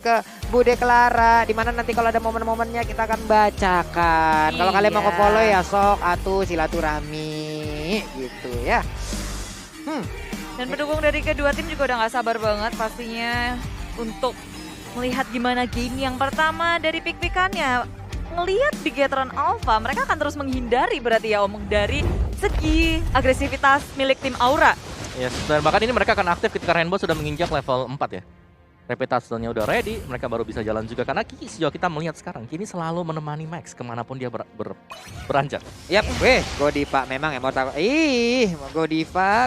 ke Bude Clara, dimana nanti kalau ada momen-momennya kita akan bacakan. Kalau kalian mau follow ya sok atuh silaturahmi gitu ya. Dan pendukung dari kedua tim juga udah gak sabar banget pastinya untuk melihat gimana game yang pertama dari pick-pickannya. Ngelihat Bigetron Alpha, mereka akan terus menghindari berarti ya Om dari segi agresivitas milik tim Aura. Yes, dan bahkan ini mereka akan aktif ketika Rainbow sudah menginjak level 4 ya. Reputasinya udah ready, mereka baru bisa jalan juga. Karena Kiki sejauh kita melihat sekarang, Kini selalu menemani Max kemanapun dia beranjak. Yap, Godiva memang immortal.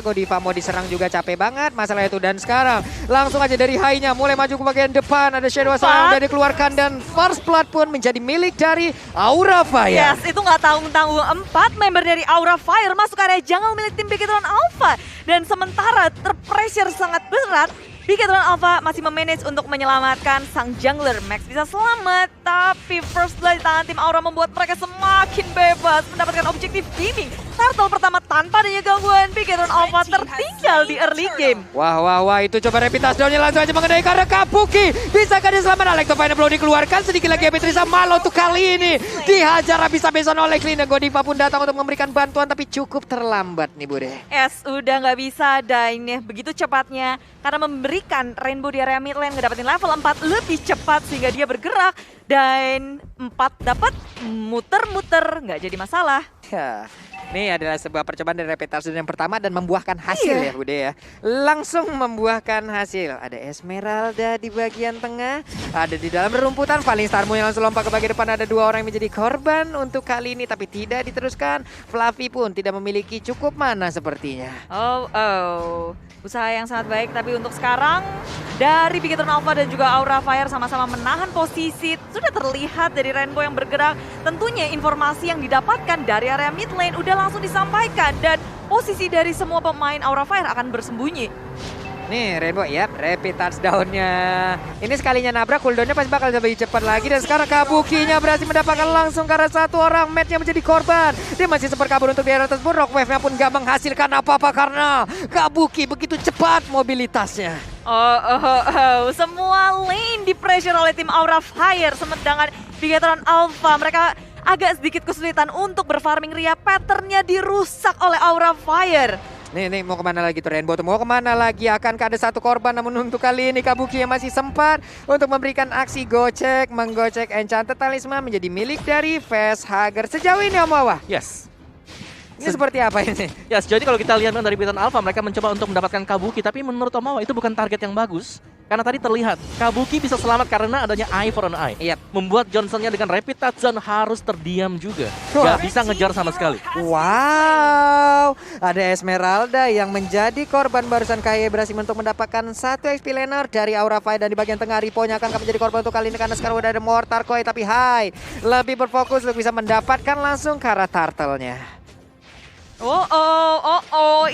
Godiva mau diserang juga capek banget masalah itu. Dan sekarang langsung aja dari high-nya mulai maju ke bagian depan. Ada Shadow Assault yang udah dikeluarkan dan First Blood pun menjadi milik dari Aura Fire. Yes, itu nggak tanggung-tanggung. 4 member dari Aura Fire masuk area jungle milik tim Bigetron Alpha. Dan sementara terpressure sangat berat, Bigetron Alpha masih memanage untuk menyelamatkan sang jungler. Max bisa selamat, tapi First Blood di tangan tim Aura membuat mereka semakin bebas mendapatkan objektif gaming. Turtle pertama tanpa adanya gangguan, Bigetron Alpha tertinggal di early game. Wah, itu coba Repitas downnya langsung aja mengenai karena Kabuki. Bisakah diselamatkan? Electrovine belum dikeluarkan, sedikit lagi Beatrice malah untuk kali ini dihajar habis-habisan oleh Clean. Godiva pun datang untuk memberikan bantuan tapi cukup terlambat nih Bude. Yes, udah nggak bisa Dain begitu cepatnya karena memberikan Rainbow di area mid lane ngedapetin level 4 lebih cepat sehingga dia bergerak dan 4 dapat muter-muter nggak jadi masalah. Ya, ini adalah sebuah percobaan dari Repetars yang pertama dan membuahkan hasil ya Bude ya. Langsung membuahkan hasil. Ada Esmeralda di bagian tengah, ada di dalam rumputan. Paling Starmu yang langsung lompat ke bagian depan. Ada 2 orang yang menjadi korban untuk kali ini tapi tidak diteruskan. Fluffy pun tidak memiliki cukup mana sepertinya. Usaha yang sangat baik tapi untuk sekarang dari Bigetron Alpha dan juga Aura Fire sama-sama menahan posisi. Sudah terlihat dari Rainbow yang bergerak. Tentunya informasi yang didapatkan dari area mid lane udah langsung disampaikan dan posisi dari semua pemain Aura Fire akan bersembunyi. Nih Rainbow ya, rapid touchdown-nya. Ini sekalinya nabrak, cooldown-nya pasti bakal lebih cepat lagi. Dan sekarang Kabuki-nya berhasil mendapatkan langsung karena 1 orang match-nya menjadi korban. Dia masih sempat kabur untuk daerah tersebut. Rockwave-nya pun gak menghasilkan apa-apa karena Kabuki begitu cepat mobilitasnya. Semua lane di pressure oleh tim Aura Fire. Sedangkan Bigetron Alpha mereka agak sedikit kesulitan untuk berfarming Ria. Pattern-nya dirusak oleh Aura Fire. Nih mau kemana lagi tuh Rainbow tuh? Mau kemana lagi? Akankah ada 1 korban? Namun untuk kali ini Kabuki yang masih sempat untuk memberikan aksi gocek, menggocek Enchanted Talisman menjadi milik dari Facehugger. Sejauh ini Om Wawa? Yes. Ini seperti apa ini? Ya, sejauh ini kalau kita lihat dari Bigetron Alpha, mereka mencoba untuk mendapatkan Kabuki, tapi menurut Omawa itu bukan target yang bagus. Karena tadi terlihat Kabuki bisa selamat karena adanya eye for an eye. Yep. Membuat Johnsonnya dengan rapid touchdown harus terdiam juga. Gak bisa ngejar sama sekali. Wow, ada Esmeralda yang menjadi korban barusan. KY berhasil untuk mendapatkan 1 XP laner dari Aura Fire. Dan di bagian tengah Riponya akan menjadi korban untuk kali ini karena sekarang udah ada Mortar Koi. Tapi lebih berfokus untuk bisa mendapatkan langsung ke arah turtle-nya.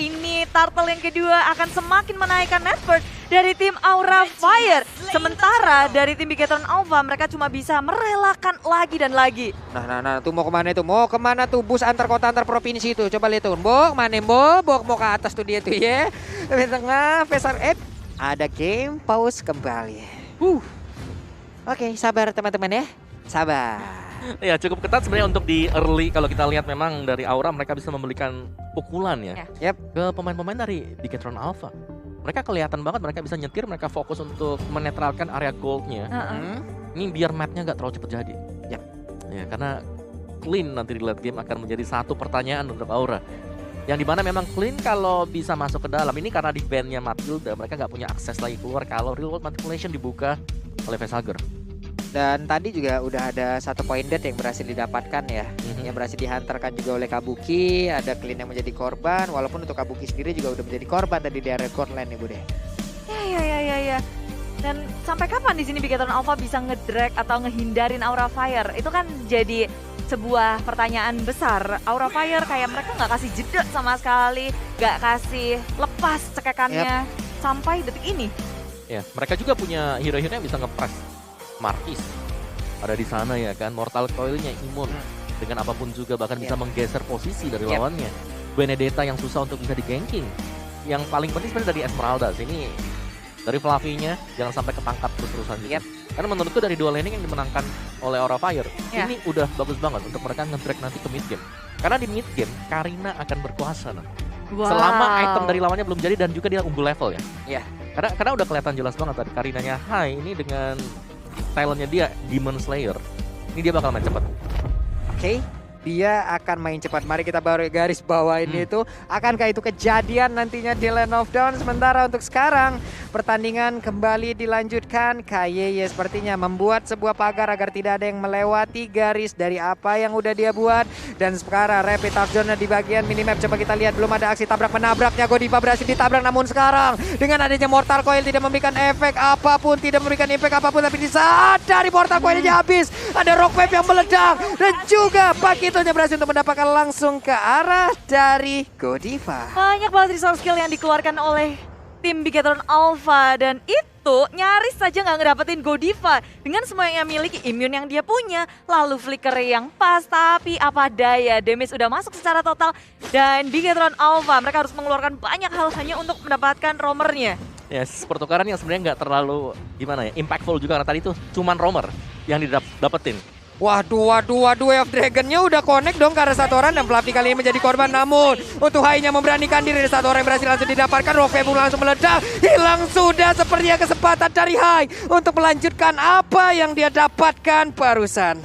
Ini turtle yang kedua akan semakin menaikkan net worth dari tim Aura Fire. Sementara dari tim Bigetron Alpha mereka cuma bisa merelakan lagi dan lagi. Nah, tuh mau kemana itu? Mau kemana tuh bus antar kota antar provinsi itu? Coba lihat tuh, Mbok, mana Mbok? Mau ke atas tuh dia tuh ya. Di tengah, Vesar ada game pause kembali. Oke, sabar teman-teman ya. Sabar. Ya cukup ketat sebenarnya untuk di early. Kalau kita lihat memang dari Aura mereka bisa memberikan pukulan ya. Ke pemain-pemain dari Bigetron Alpha. Mereka kelihatan banget mereka bisa nyetir, mereka fokus untuk menetralkan area goldnya. Ini biar matchnya gak terlalu cepat jadi. Ya karena Clean nanti di late game akan menjadi 1 pertanyaan untuk Aura. Yang dimana memang Clean kalau bisa masuk ke dalam ini karena di ban-nya Matilda mereka gak punya akses lagi keluar kalau real world manipulation dibuka oleh Facehugger. Dan tadi juga udah ada 1 point dead yang berhasil didapatkan ya. Yang berhasil dihantarkan juga oleh Kabuki. Ada Clean yang menjadi korban. Walaupun untuk Kabuki sendiri juga udah menjadi korban tadi di area gold lane nih Bude. Ya. Dan sampai kapan di sini Bigetron Alpha bisa ngedrag atau ngehindarin Aura Fire? Itu kan jadi sebuah pertanyaan besar. Aura Fire kayak mereka nggak kasih jeda sama sekali, nggak kasih lepas cekekannya sampai detik ini. Ya, mereka juga punya hero-hero yang bisa nge-press. Marquis ada di sana ya kan, Mortal Coil-nya imun dengan apapun juga bahkan bisa menggeser posisi dari lawannya. Benedetta yang susah untuk bisa di ganking. Yang paling penting sebenarnya dari Esmeralda ini Dari Fluffy-nya jangan sampai ketangkap terus-terusan gitu. Karena menurutku dari dua laning yang dimenangkan oleh Aura Fire, ini udah bagus banget untuk mereka nge-drag nanti ke mid game. Karena di mid game, Karina akan berkuasa. Selama item dari lawannya belum jadi dan juga dia unggul level ya. Iya. Karena udah kelihatan jelas banget tadi Karinanya high, ini dengan talentnya dia Demon Slayer. Ini dia bakal main cepat. Oke. Dia akan main cepat. Mari kita baru garis bawain itu. Akankah itu kejadian nantinya di Land of Dawn? Sementara untuk sekarang pertandingan kembali dilanjutkan. KYY sepertinya membuat sebuah pagar agar tidak ada yang melewati garis dari apa yang udah dia buat. Dan sekarang Rapid Zone di bagian minimap. Coba kita lihat, belum ada aksi tabrak menabraknya. Godiva berhasil ditabrak, namun sekarang dengan adanya Mortal Coil tidak memberikan efek apapun, tidak memberikan impact apapun. Tapi di saat dari Mortal Coilnya habis, ada Rock Wave yang meledak. Dan juga Pakitonya berhasil untuk mendapatkan langsung ke arah dari Godiva. Banyak banget resource skill yang dikeluarkan oleh tim Bigetron Alpha. Dan itu nyaris saja nggak ngedapetin Godiva. Dengan semua yang miliki, immune yang dia punya, lalu flicker yang pas. Tapi apa daya, damage udah masuk secara total. Dan Bigetron Alpha, mereka harus mengeluarkan banyak hal hanya untuk mendapatkan roamernya. Yes, pertukaran yang sebenarnya nggak terlalu gimana ya, impactful juga karena tadi itu cuman roamer yang didapetin. Waduh, Wave Dragon-nya udah connect dong ke arah satu orang dan Fluffy kali ini menjadi korban. Namun untuk Hai-nya memberanikan diri, satu orang yang berhasil langsung didapatkan. Rock Wave langsung meledak, hilang sudah sepertinya kesempatan dari Hai untuk melanjutkan apa yang dia dapatkan barusan.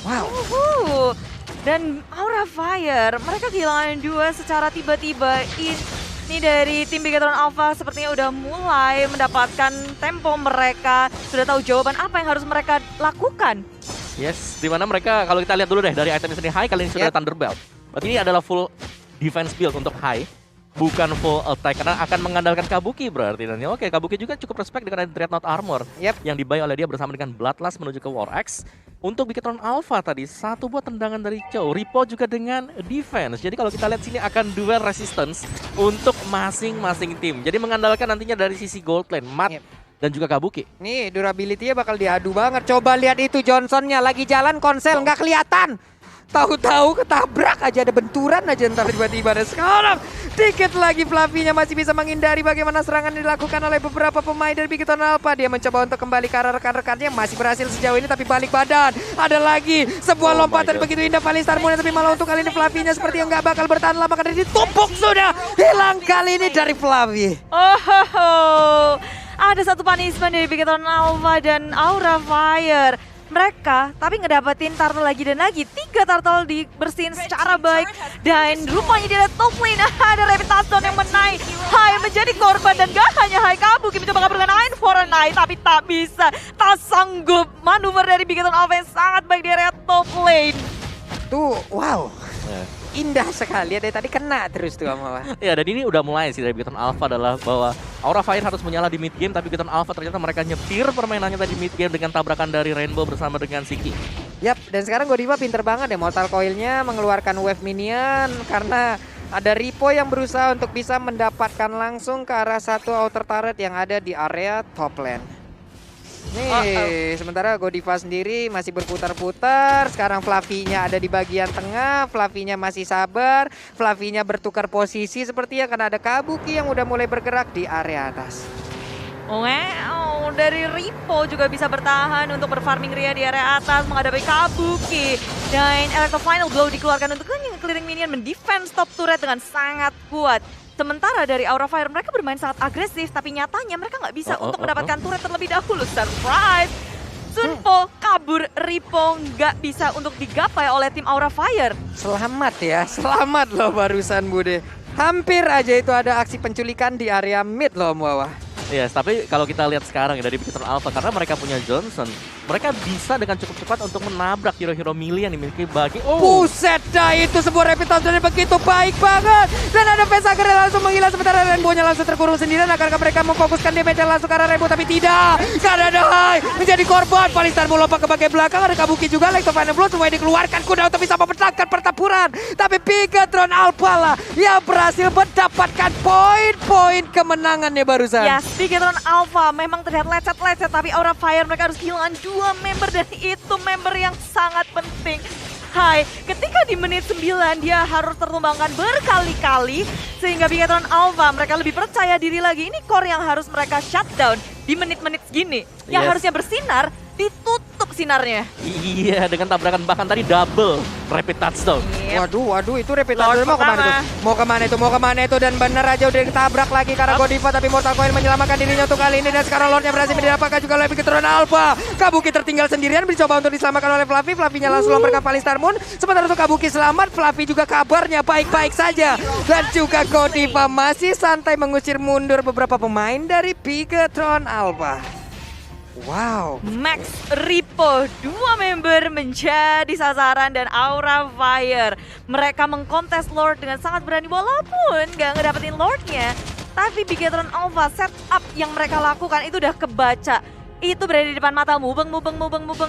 Wow. Dan Aura Fire, mereka kehilangan dua secara tiba-tiba. Ini dari tim Bigetron Alpha sepertinya udah mulai mendapatkan tempo mereka. Sudah tahu jawaban apa yang harus mereka lakukan. Yes, dimana mereka kalau kita lihat dulu deh dari item sini High kali ini sudah ada Thunderbelt. Berarti ini adalah full defense build untuk High, bukan full attack karena akan mengandalkan Kabuki berarti. Dan oke, Kabuki juga cukup respect dengan Dreadnought Armor yang dibuy oleh dia bersama dengan Bloodlust menuju ke War Axe. Untuk Bigetron Alpha tadi satu buat tendangan dari Chow, Ripo juga dengan defense. Jadi kalau kita lihat sini akan dual resistance untuk masing-masing tim. Jadi mengandalkan nantinya dari sisi gold lane, Matt dan juga Kabuki. Nih durability-nya bakal diadu banget. Coba lihat itu Johnson-nya lagi jalan konsel nggak kelihatan. Tahu-tahu ketabrak aja, ada benturan aja ntar tiba-tiba. Dan sekarang dikit lagi Fluffy-nya masih bisa menghindari bagaimana serangan dilakukan oleh beberapa pemain dari Bigetron Alpha. Dia mencoba untuk kembali ke arah rekan-rekannya, masih berhasil sejauh ini tapi balik badan. Ada lagi sebuah lompatan begitu indah Fallingstar Moon, tapi malah untuk kali ini Fluffy-nya seperti yang nggak bakal bertahan lama karena ditumpuk sudah. Hilang kali ini dari Fluffy. Ada satu punishment dari Bigetron Alpha dan Aura Fire. Mereka tapi ngedapetin turtle lagi dan lagi. 3 turtle dibersihin secara baik. Dan rupanya dia ada top lane. Ada Rapid Zone yang menaik. Hai menjadi korban dan gak hanya Hai, Kabuki mencoba kabur dengan Eye for a Night. Tapi tak bisa, tak sanggup. Manuver dari Bigetron Alpha yang sangat baik di area top lane. Tuh, wow. Indah sekali, dari tadi kena terus tuh sama. Ya, dan ini udah mulai sih dari Bigetron Alpha adalah bahwa Aura Fire harus menyala di mid game, tapi Bigetron Alpha ternyata mereka nyetir permainannya tadi mid game dengan tabrakan dari Rainbow bersama dengan Siki. Yap, dan sekarang Godiva pinter banget ya Mortal Coil-nya mengeluarkan wave minion karena ada Ripo yang berusaha untuk bisa mendapatkan langsung ke arah satu outer turret yang ada di area top lane. Nih, sementara Godiva sendiri masih berputar-putar. Sekarang Fluffy-nya ada di bagian tengah. Fluffy-nya masih sabar. Fluffy-nya bertukar posisi sepertinya karena ada Kabuki yang udah mulai bergerak di area atas. Wow, dari Ripo juga bisa bertahan untuk berfarming Ria di area atas menghadapi Kabuki. Dan Electro Final Blow dikeluarkan untuk clearing minion mendefense top turret dengan sangat kuat. Sementara dari Aura Fire mereka bermain sangat agresif, tapi nyatanya mereka nggak bisa untuk mendapatkan turret terlebih dahulu. Surprise! Sunpo kabur, Ripo nggak bisa untuk digapai oleh tim Aura Fire. Selamat ya, selamat loh barusan Bude. Hampir aja itu ada aksi penculikan di area mid loh Muawa. Yes, tapi kalau kita lihat sekarang ya dari Bigetron Alpha, karena mereka punya Johnson, mereka bisa dengan cukup cepat untuk menabrak hero-hero melee yang dimiliki bagi... Buset dah, itu sebuah Rapid Zone begitu baik banget. Dan ada Facehacker yang langsung menghilang sementara Rainbow-nya langsung terkurung sendirian. Akankah mereka memfokuskan damage langsung ke arah Rainbow, tapi tidak. Karena ada Hai menjadi korban. Fallingstar melompat ke bagian belakang, ada Kabuki juga. Electro Final Blow semuanya dikeluarkan kuda untuk bisa memenangkan pertempuran. Tapi Bigetron Alpha lah yang berhasil mendapatkan poin-poin kemenangannya barusan. Yes, Bigetron Alpha memang terlihat lecet-lecet, tapi Aura Fire mereka harus kehilangan 2 member dan itu member yang sangat penting. Hai ketika di menit 9 dia harus tertumbangkan berkali-kali sehingga Bigetron Alpha mereka lebih percaya diri lagi. Ini core yang harus mereka shutdown di menit-menit segini. Yang harusnya bersinar ditutup sinarnya. Iya, dengan tabrakan bahkan tadi double rapid touchdown. Waduh, itu rapid touchdown mau kemana itu? Dan bener aja udah ditabrak lagi karena Godiva, tapi Mortal Coil menyelamatkan dirinya untuk kali ini. Dan sekarang Lordnya berhasil didapatkan juga oleh Bigetron Alpha. Kabuki tertinggal sendirian, mencoba untuk diselamatkan oleh Fluffy. Fluffy-nya langsung lompat ke Falling Star Moon. Sementara untuk Kabuki selamat, Fluffy juga kabarnya baik-baik saja. Dan juga Godiva masih santai mengusir mundur beberapa pemain dari Bigetron Alpha. Wow. Max, Ripo, 2 member menjadi sasaran dan Aura Fire. Mereka mengkontes Lord dengan sangat berani walaupun gak ngedapetin Lordnya. Tapi Bigetron Alpha setup yang mereka lakukan itu udah kebaca. Itu berada di depan mata mubeng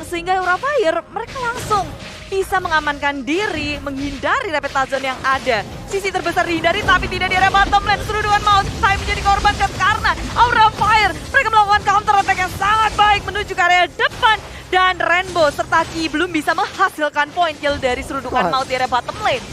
sehingga Aura Fire mereka langsung bisa mengamankan diri, menghindari rapid touchdown yang ada. Sisi terbesar dihindari tapi tidak di area bottom lane. Serudungan Mount High menjadi korban karena Aura Fire. Mereka melakukan counter attack yang sangat baik menuju ke area depan. Dan Rainbow serta Ki belum bisa menghasilkan point kill dari serudungan Mount di area bottom lane.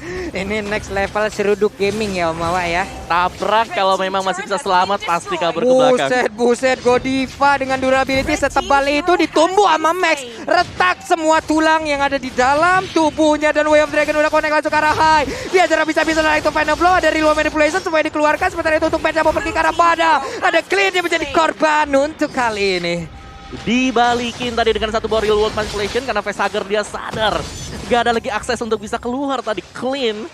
Ini next level seruduk gaming ya Om Mawa ya. Tabrak kalau memang masih bisa selamat pasti kabur ke belakang. Buset Godiva dengan durability setebal itu ditumbuh sama Max. Retak semua tulang yang ada di dalam tubuhnya dan Way of Dragon udah connect langsung ke arah High. Dia jarang bisa naik to final blow, ada reload manipulation supaya dikeluarkan. Sementara itu untuk Penta mau pergi ke arah Bada. Ada Clean yang menjadi korban untuk kali ini. Dibalikin tadi dengan satu bawah real world manipulation karena Facehager dia sadar gak ada lagi akses untuk bisa keluar tadi. Clean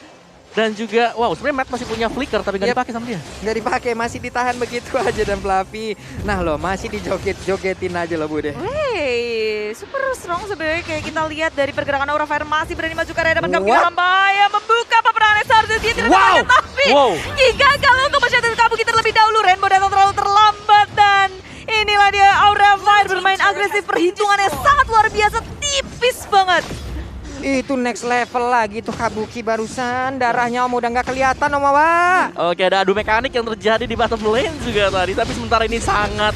dan juga wow sebenarnya Matt masih punya flicker tapi gak dipakai sama dia. Gak dipakai, masih ditahan begitu aja dan Fluffy. Nah loh masih dijoget-jogetin aja loh Bude. Wey, super strong sebenarnya kayak kita lihat dari pergerakan Aura Fire masih berani maju ke area depan Kabuki dalam bahaya membuka peperangan seharusnya dia tidak dapat tapi jika kalau untuk masyarakat Kabuki terlebih dahulu Rainbow datang terlalu terlambat dan inilah dia Aura Fire bermain agresif, perhitungannya sangat luar biasa, tipis banget. Itu next level lagi tuh Kabuki barusan, darahnya Om udah nggak kelihatan Om Mawa. Oke, ada adu mekanik yang terjadi di bottom lane juga tadi, tapi sementara ini sangat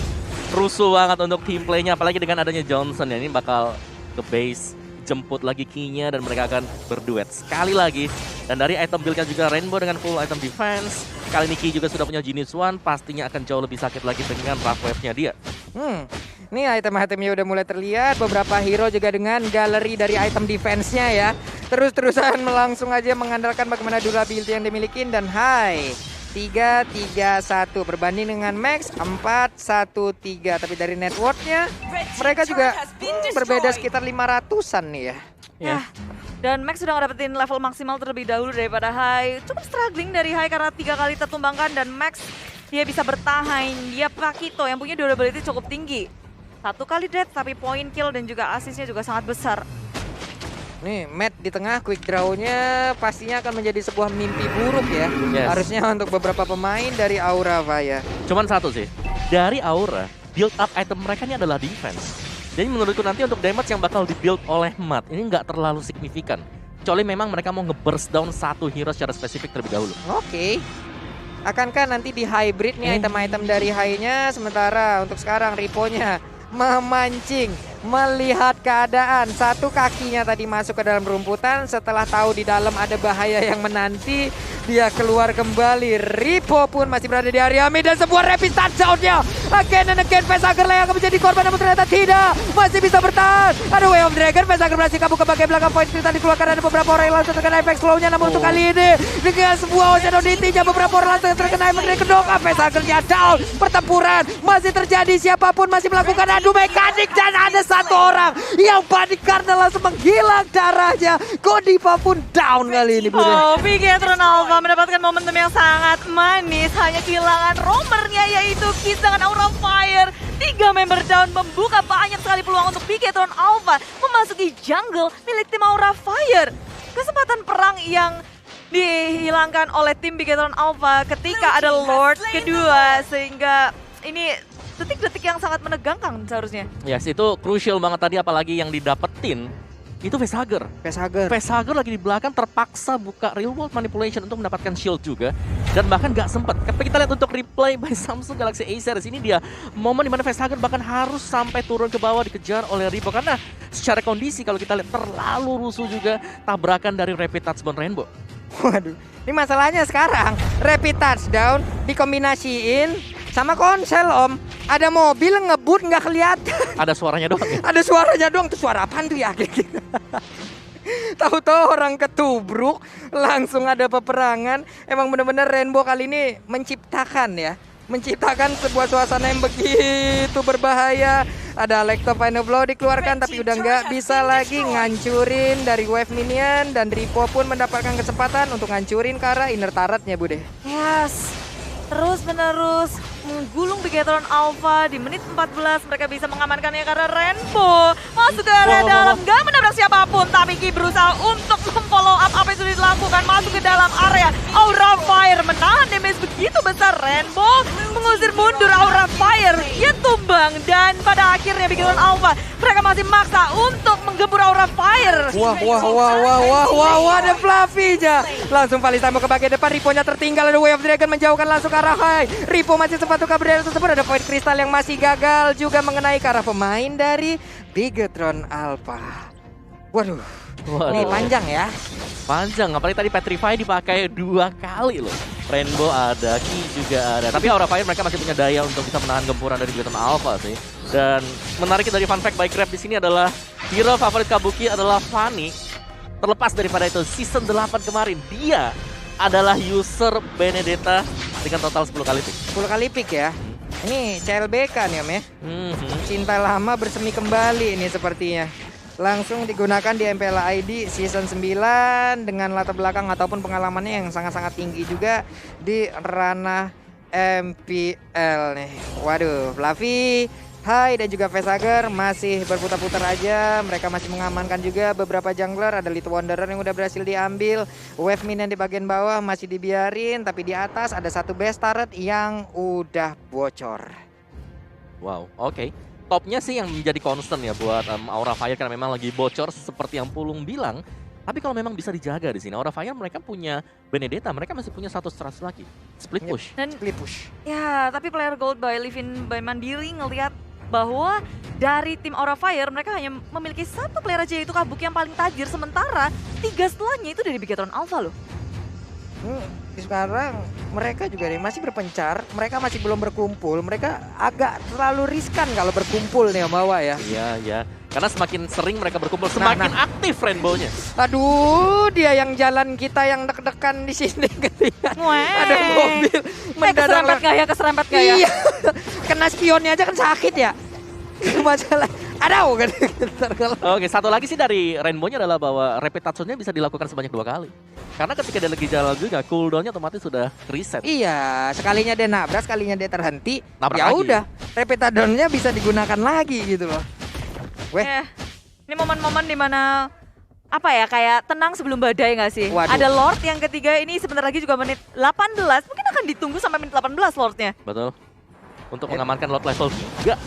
rusuh banget untuk team play-nya, apalagi dengan adanya Johnson ya, ini bakal ke base, jemput lagi key-nya dan mereka akan berduet sekali lagi. Dan dari item build-nya juga Rainbow dengan full item defense. Kali ini Key juga sudah punya Genius One, pastinya akan jauh lebih sakit lagi dengan rough wave-nya dia. Nih item-itemnya udah mulai terlihat, beberapa hero juga dengan galeri dari item defense-nya ya. Terus-terusan langsung aja mengandalkan bagaimana durability yang dimiliki dan High. 3-3-1 berbanding dengan Max 4-1-3. Tapi dari network-nya mereka juga berbeda sekitar 500-an nih ya. Dan Max sudah ngedapetin level maksimal terlebih dahulu daripada High. Cukup struggling dari High karena 3 kali tertumbangkan dan Max dia bisa bertahan. Dia Pakito yang punya durability cukup tinggi. 1 kali death tapi point kill dan juga assist-nya juga sangat besar. Nih, Matt di tengah quick draw-nya pastinya akan menjadi sebuah mimpi buruk ya. Harusnya untuk beberapa pemain dari Aura Fire. Cuman satu sih, dari Aura, build up item mereka ini adalah defense. Jadi menurutku nanti untuk damage yang bakal di-build oleh Matt ini nggak terlalu signifikan. Kecuali memang mereka mau nge-burst down satu hero secara spesifik terlebih dahulu. Oke. Akankah nanti di hybrid nih item-item dari High-nya, sementara untuk sekarang Ripo-nya memancing, melihat keadaan. Satu kakinya tadi masuk ke dalam rumputan, setelah tahu di dalam ada bahaya yang menanti, dia keluar kembali. Ripo pun masih berada di area mid dan sebuah rapid touchdown-nya. Again and again, Facehager yang akan menjadi korban namun ternyata tidak. Masih bisa bertahan. Ada Way of Dragon, Facehager berhasil kabur ke bagian belakang point kita dikeluarkan. Ada beberapa orang yang langsung terkena efek slow-nya namun untuk kali ini dengan sebuah Ocean Odity-nya beberapa orang langsung terkena efek dari kedok. Facehager-nya down. Pertempuran masih terjadi, siapapun masih melakukan adu mekanik dan ada satu orang yang panik karena langsung menghilang darahnya. Godiva pun down kali ini. Bigetron Alpha mendapatkan momentum yang sangat manis, hanya kehilangan roamernya yaitu Kiss dengan Aura Fire. 3 member down membuka banyak sekali peluang untuk Bigetron Alpha memasuki jungle milik tim Aura Fire. Kesempatan perang yang dihilangkan oleh tim Bigetron Alpha ketika ada Lord kedua, sehingga ini detik-detik yang sangat menegangkan seharusnya. Yes, itu crucial banget tadi, apalagi yang didapetin itu Facehugger. Facehugger lagi di belakang terpaksa buka real world manipulation untuk mendapatkan shield juga. Dan bahkan gak sempet. Tapi kita lihat untuk replay by Samsung Galaxy A series ini dia momen dimana Facehugger bahkan harus sampai turun ke bawah dikejar oleh Ripo. Karena secara kondisi kalau kita lihat terlalu rusuh juga tabrakan dari Rapid Touchdown Rainbow. Waduh, ini masalahnya sekarang Rapid Touchdown dikombinasiin sama konsel om. Ada mobil ngebut nggak kelihatan. Ada suaranya doang ya? Ada suaranya doang, tuh suara apaan tuh ya? Tahu-tahu orang ketubruk, langsung ada peperangan. Emang bener-bener Rainbow kali ini menciptakan sebuah suasana yang begitu berbahaya. Ada Electro Final Blow dikeluarkan tapi udah nggak bisa lagi ngancurin dari wave minion. Dan Ripo pun mendapatkan kesempatan untuk ngancurin ke arah inner turretnya Bude. Yes, terus menerus menggulung Bigetron Alpha. Di menit 14 mereka bisa mengamankannya karena Rainbow masuk ke area dalam, gak menabrak siapapun. Tapi Ki berusaha untuk memfollow up apa yang sudah dilakukan, masuk ke dalam area. Aura Fire menahan damage begitu besar. Rainbow mengusir mundur Aura Fire, dia tumbang. Dan pada akhirnya Bigetron Alpha mereka masih maksa untuk menggempur Aura Fire. Wah, ada Fluffy aja. Langsung Falista mau ke bagian depan, Ripo-nya tertinggal. Ada Way of Dragon menjauhkan langsung ke arah high. Ripo masih sempat tukar berdaya tersebut. Ada Void Crystal yang masih gagal juga mengenai ke arah pemain dari Bigetron Alpha. Waduh. Ini panjang ya. Panjang, apalagi tadi Petrify dipakai 2 kali loh. Rainbow ada, Ki juga ada. Tapi Aura Fire mereka masih punya daya untuk bisa menahan gempuran dari Bigetron Alpha sih. Dan menariknya dari fun fact by Grab di sini adalah hero favorit Kabuki adalah Fanny. Terlepas daripada itu, season 8 kemarin dia adalah user Benedetta dengan total 10 kali pick. 10 kali pick ya. Ini CLBK nih om ya. Cinta lama bersemi kembali ini sepertinya. Langsung digunakan di MPL ID season 9 dengan latar belakang ataupun pengalamannya yang sangat-sangat tinggi juga di ranah MPL nih. Waduh, Fluffy, Hai dan juga Facehugger masih berputar-putar aja. Mereka masih mengamankan juga beberapa jungler. Ada Little Wanderer yang udah berhasil diambil. Wave minion di bagian bawah masih dibiarin, tapi di atas ada satu base turret yang udah bocor. Wow, oke. Topnya sih yang menjadi concern ya buat Aura Fire karena memang lagi bocor seperti yang Pulung bilang. Tapi kalau memang bisa dijaga di sini, Aura Fire mereka punya Benedetta, mereka masih punya satu strategi lagi, split push. Dan split push. Ya, tapi player gold by Livin by Mandiri ngelihat bahwa dari tim Aura Fire mereka hanya memiliki satu player aja yaitu Kabuki yang paling tajir, sementara 3 setelahnya itu dari Bigetron Alpha loh. Sekarang mereka juga nih masih berpencar, mereka masih belum berkumpul, mereka agak terlalu riskan kalau berkumpul nih Mawa ya. Iya. Karena semakin sering mereka berkumpul, semakin aktif Rainbow-nya. Aduh, dia yang jalan kita yang deg-degan di sini ketika ada mobil mendadak. Keserempet gak ya? Iya, kena spionnya aja kan sakit ya. Itu masalah. Aduh kan. Oke, satu lagi sih dari Rainbow-nya adalah bahwa rapid touch-nya bisa dilakukan sebanyak 2 kali. Karena ketika dia lagi jalan juga, cooldown-nya otomatis sudah reset. Iya, sekalinya dia nabrak, sekalinya dia terhenti, nabrak ya udah, rapid touchdown-nya bisa digunakan lagi gitu loh. Ini momen-momen dimana apa ya, kayak tenang sebelum badai nggak sih? Waduh. Ada Lord yang ketiga ini sebentar lagi juga menit 18, mungkin akan ditunggu sampai menit 18 Lordnya. Betul. Untuk mengamankan Lord level 3.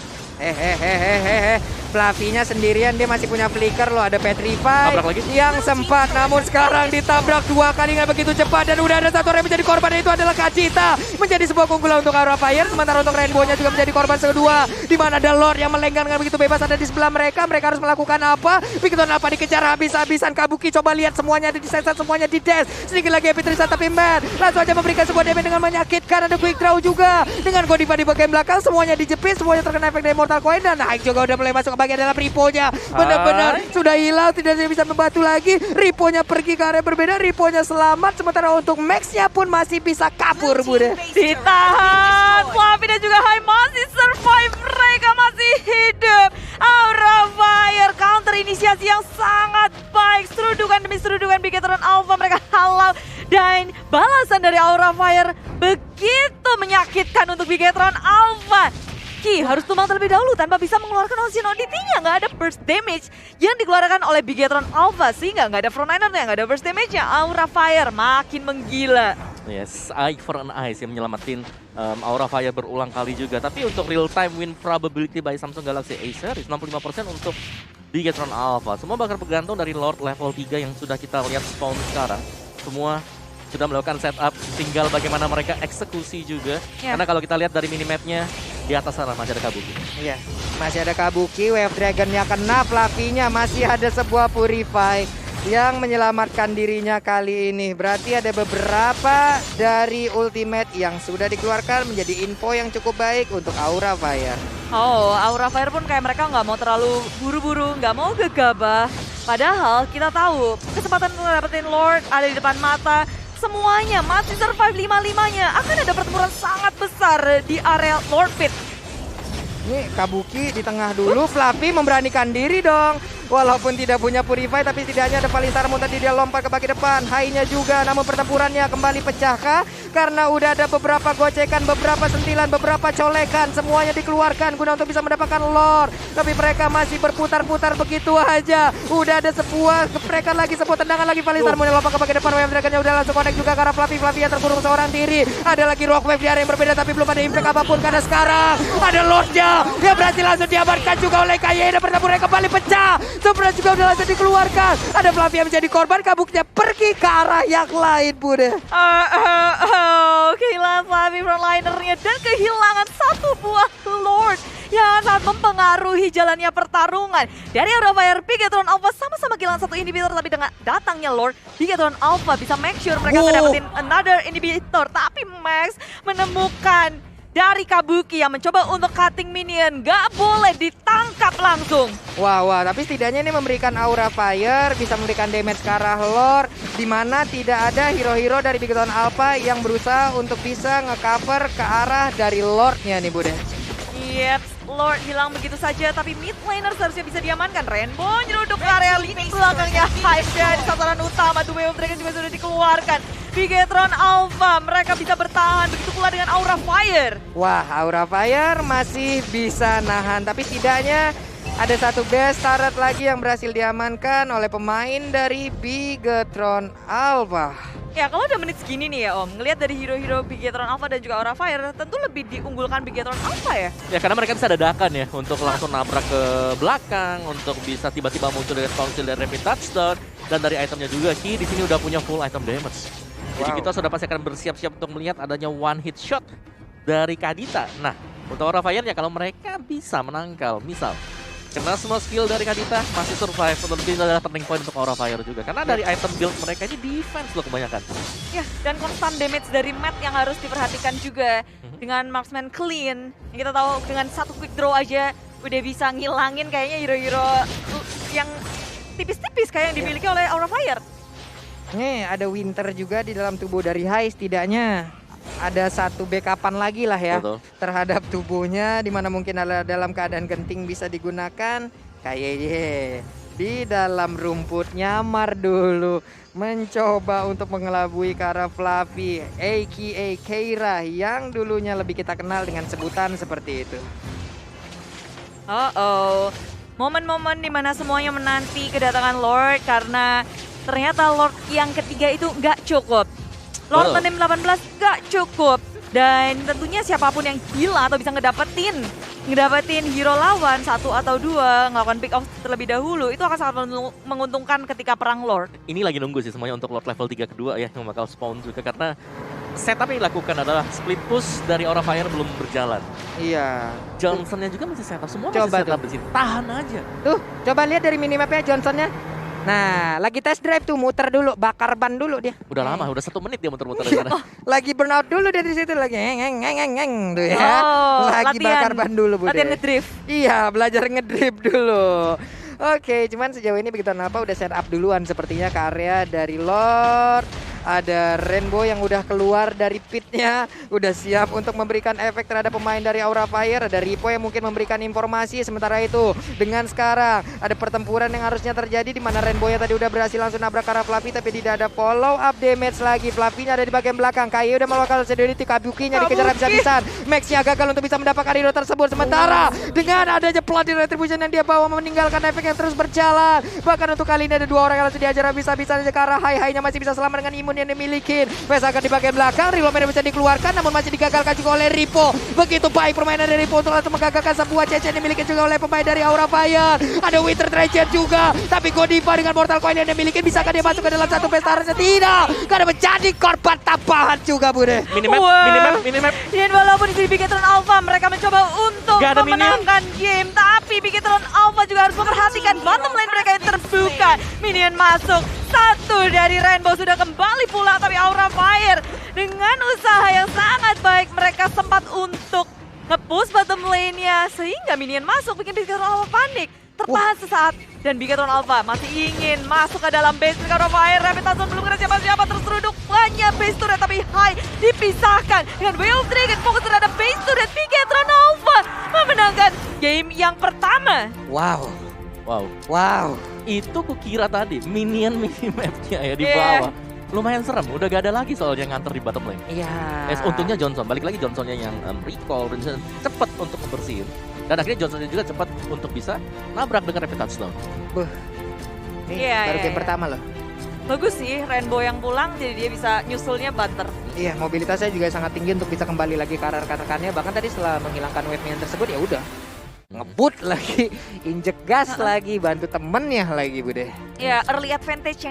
Fluffy-nya sendirian, dia masih punya flicker loh. Ada Petrify yang sempat, namun sekarang ditabrak 2 kali nggak begitu cepat. Dan udah ada satu orang yang menjadi korban, dan itu adalah Kajita. Menjadi sebuah keunggulan untuk Aura Fire. Sementara untuk Rainbow-nya juga menjadi korban kedua, di mana ada Lord yang melenggang dengan begitu bebas ada di sebelah mereka. Mereka harus melakukan apa? Bigetron Alpha dikejar habis-habisan. Kabuki coba lihat semuanya ada di set, semuanya di dash. Sedikit lagi Epic Tristan, tapi Matt langsung aja memberikan sebuah damage dengan menyakitkan. Ada quick draw juga dengan Godiva di bagian belakang. Semuanya dijepit, semuanya terkena efek dari Mortal Coil. Dan Haik juga udah mulai masuk ke bagian dalam Ripo-nya. Benar-benar sudah hilang, tidak bisa membantu lagi. Ripo-nya pergi ke area berbeda, Ripo-nya selamat. Sementara untuk Max-nya pun masih bisa kabur, Bude. Ditahan, Fluffy dan juga Hai masih survive, mereka masih hidup. Aura Fire counter inisiasi yang sangat baik. Serudukan demi serudukan Bigetron Alpha mereka halau. Dan balasan dari Aura Fire begitu menyakitkan untuk Bigetron Alpha. Ki harus tumbang terlebih dahulu tanpa bisa mengeluarkan Ocean Oddity-nya. Nggak ada burst damage yang dikeluarkan oleh Bigetron Alpha, sehingga nggak ada frontliner-nya, nggak ada burst damage-nya. Aura Fire makin menggila. Yes, eye for an eye yang menyelamatin Aura Fire berulang kali juga. Tapi untuk real time win probability by Samsung Galaxy A series 65% untuk Bigetron Alpha. Semua bakal bergantung dari Lord level 3 yang sudah kita lihat spawn sekarang. Semua sudah melakukan setup, tinggal bagaimana mereka eksekusi juga. Karena kalau kita lihat dari minimapnya, di atas sana masih ada Kabuki. Iya, masih ada Kabuki, Wave Dragon-nya kena, Fluffy-nya masih ada sebuah Purify yang menyelamatkan dirinya kali ini. Berarti ada beberapa dari ultimate yang sudah dikeluarkan menjadi info yang cukup baik untuk Aura Fire. Oh, Aura Fire pun kayak mereka nggak mau terlalu buru-buru, nggak mau gegabah. Padahal kita tahu kesempatan untuk dapetin Lord ada di depan mata. Semuanya masih survive 5-5-nya. Akan ada pertempuran sangat besar di area Lord Pit. Nih Kabuki di tengah dulu, Fluffy memberanikan diri dong. Walaupun tidak punya Purify, tapi setidaknya ada Valistar tadi dia lompat ke baki depan. High-nya juga, namun pertempurannya kembali pecahkah? Karena udah ada beberapa gocekan, beberapa sentilan, beberapa colekan. Semuanya dikeluarkan guna untuk bisa mendapatkan Lord. Tapi mereka masih berputar-putar begitu aja. Udah ada sebuah geprekan lagi, sebuah tendangan lagi. Valistar mulai lompat ke baki depan. Wave Dragon-nya udah langsung connect juga ke arah Fluffy. Fluffy yang terkurung seorang diri. Ada lagi Rock Wave di area yang berbeda, tapi belum ada impact apapun. Karena sekarang ada Lord-nya yang berhasil langsung diamankan juga oleh Kaye. Dan pertempurannya kembali pecah. Supra juga udah langsung dikeluarkan. Ada Fluffy yang menjadi korban, Kabuknya pergi ke arah yang lain, Bude. Kehilangan Fluffy frontlinernya dan kehilangan satu buah Lord yang sangat mempengaruhi jalannya pertarungan. Dari Aura Fire, Bigetron Alpha sama-sama kehilangan satu inhibitor, tapi dengan datangnya Lord, Bigetron Alpha bisa make sure mereka akan dapetin another inhibitor. Tapi Max menemukan dari Kabuki yang mencoba untuk cutting minion, gak boleh ditangkap langsung. Wah, tapi setidaknya ini memberikan Aura Fire, bisa memberikan damage ke arah Lord, di mana tidak ada hero-hero dari Bigetron Alpha yang berusaha untuk bisa nge-cover ke arah dari Lord-nya nih, Bude. Yep, Lord hilang begitu saja, tapi mid laner seharusnya bisa diamankan. Rainbow nyeruduk ke area lini belakangnya Hive-nya di sasaran utama. The Wave Dragon juga sudah dikeluarkan. Bigetron Alpha, mereka bisa bertahan, begitu pula dengan Aura Fire. Wah, Aura Fire masih bisa nahan, tapi setidaknya ada satu best turret lagi yang berhasil diamankan oleh pemain dari Bigetron Alpha. Ya, kalau udah menit segini nih ya Om, ngelihat dari hero-hero Bigetron Alpha dan juga Aura Fire, tentu lebih diunggulkan Bigetron Alpha ya? Ya, karena mereka bisa dadakan ya, untuk langsung nabrak ke belakang, untuk bisa tiba-tiba muncul dari Council dan Rapid Touchdown, dan dari itemnya juga, Ki di sini udah punya full item damage. Jadi kita sudah pasti akan bersiap-siap untuk melihat adanya one hit shot dari Kadita. Nah, untuk Aura Fire ya kalau mereka bisa menangkal, misal kena semua skill dari Kadita, masih survive, menurut ini adalah turning point untuk Aura Fire juga. Karena dari item build mereka ini defense loh kebanyakan. Ya, dan constant damage dari Matt yang harus diperhatikan juga. Dengan marksman clean, yang kita tahu dengan satu quick draw aja udah bisa ngilangin kayaknya hero-hero yang tipis-tipis kayak yang dimiliki oleh Aura Fire. Nih, ada Winter juga di dalam tubuh dari Hai, setidaknya ada satu backupan lagi lah ya. Betul. Terhadap tubuhnya, dimana mungkin dalam keadaan genting bisa digunakan. Kayaknya di dalam rumput nyamar dulu, mencoba untuk mengelabui ke arah Fluffy, aka Keira, yang dulunya lebih kita kenal dengan sebutan seperti itu. Momen-momen dimana semuanya menanti kedatangan Lord, karena ternyata Lord yang ketiga itu nggak cukup. Lord Tenim 18 nggak cukup. Dan tentunya siapapun yang gila atau bisa ngedapetin hero lawan satu atau dua, ngelakukan pick off terlebih dahulu, itu akan sangat menguntungkan ketika perang Lord. Ini lagi nunggu sih semuanya untuk Lord level 3 kedua ya, yang bakal spawn juga. Karena setup yang dilakukan adalah split push dari Aura Fire belum berjalan. Iya. Johnsonnya juga masih setup, semua coba masih setup di sini. Tahan aja. Tuh, coba lihat dari minimapnya Johnsonnya. Nah, lagi test drive tuh, muter dulu, bakar ban dulu dia. Udah lama, udah 1 menit dia muter-muter di sana. Lagi burnout dulu dia di situ lagi, ngeng tuh ya. Lagi latihan, bakar ban dulu, Bude. latihan ngedrift. Iya, belajar ngedrift dulu. Oke, cuman sejauh ini Bigetron Alpha udah set up duluan sepertinya ke area dari Lord. Ada Rainbow yang udah keluar dari pitnya, udah siap untuk memberikan efek terhadap pemain dari Aura Fire. Ada Ripo yang mungkin memberikan informasi. Sementara itu, dengan sekarang ada pertempuran yang harusnya terjadi, di mana Rainbow yang tadi udah berhasil langsung nabrak ke arah Fluffy, tapi tidak ada follow up damage lagi. Fluffy-nya ada di bagian belakang. Kaye udah melakukan seniority, Kabuki-nya dikejar habis-habisan. Max-nya gagal untuk bisa mendapatkan hero tersebut. Sementara dengan adanya Bloody Retribution yang dia bawa meninggalkan efek yang terus berjalan. Bahkan untuk kali ini ada 2 orang yang langsung diajar habis-habisan ke arah Hai-nya masih bisa selamat dengan imun yang dimiliki. Fes akan di bagian belakang, Relomer bisa dikeluarkan namun masih digagalkan juga oleh Ripo. Begitu baik permainan dari Ripo untuk langsung menggagalkan sebuah CC yang dimiliki juga oleh pemain dari Aura Fire. Ada Winter Treasure juga, tapi Godiva dengan Mortal Coil yang dimiliki, bisakah dia masuk ke dalam satu pesta? Tidak, karena menjadi korban tambahan juga Bude. Minimap. Dan walaupun di Bigetron Alpha mereka mencoba untuk memenangkan game, tapi Bigetron Alpha juga harus memperhatikan bottom lane mereka yang terbuka. Minion masuk, satu dari Rainbow sudah kembali pula, tapi Aura Fire dengan usaha yang sangat baik mereka sempat untuk nge-push bottom lane-nya sehingga Minion masuk bikin Bigetron Alpha panik. Tertahan sesaat dan Bigetron Alpha masih ingin masuk ke dalam base mereka. Aura Fire, Rapid Thousand belum kena siapa-siapa, terus seruduk banyak base turret tapi High dipisahkan dengan Way of Dragon fokus terhadap base turret. Bigetron Alpha memenangkan game yang pertama. Wow. Itu kukira tadi minion minimapnya ya di bawah. Lumayan serem, udah gak ada lagi soalnya nganter di bottom lane. Untungnya Johnson, balik lagi Johnsonnya yang recall dan cepet untuk membersihin. Dan akhirnya Johnsonnya juga cepat untuk bisa nabrak dengan rapid touchdown. Baru game pertama loh. Bagus sih Rainbow yang pulang, jadi dia bisa nyusulnya banter. Iya, mobilitasnya juga sangat tinggi untuk bisa kembali lagi ke rekan-rekannya. Bahkan tadi setelah menghilangkan wave minion tersebut ya udah ngebut lagi, injek gas lagi, bantu temennya lagi Bude. Ya, early advantage yang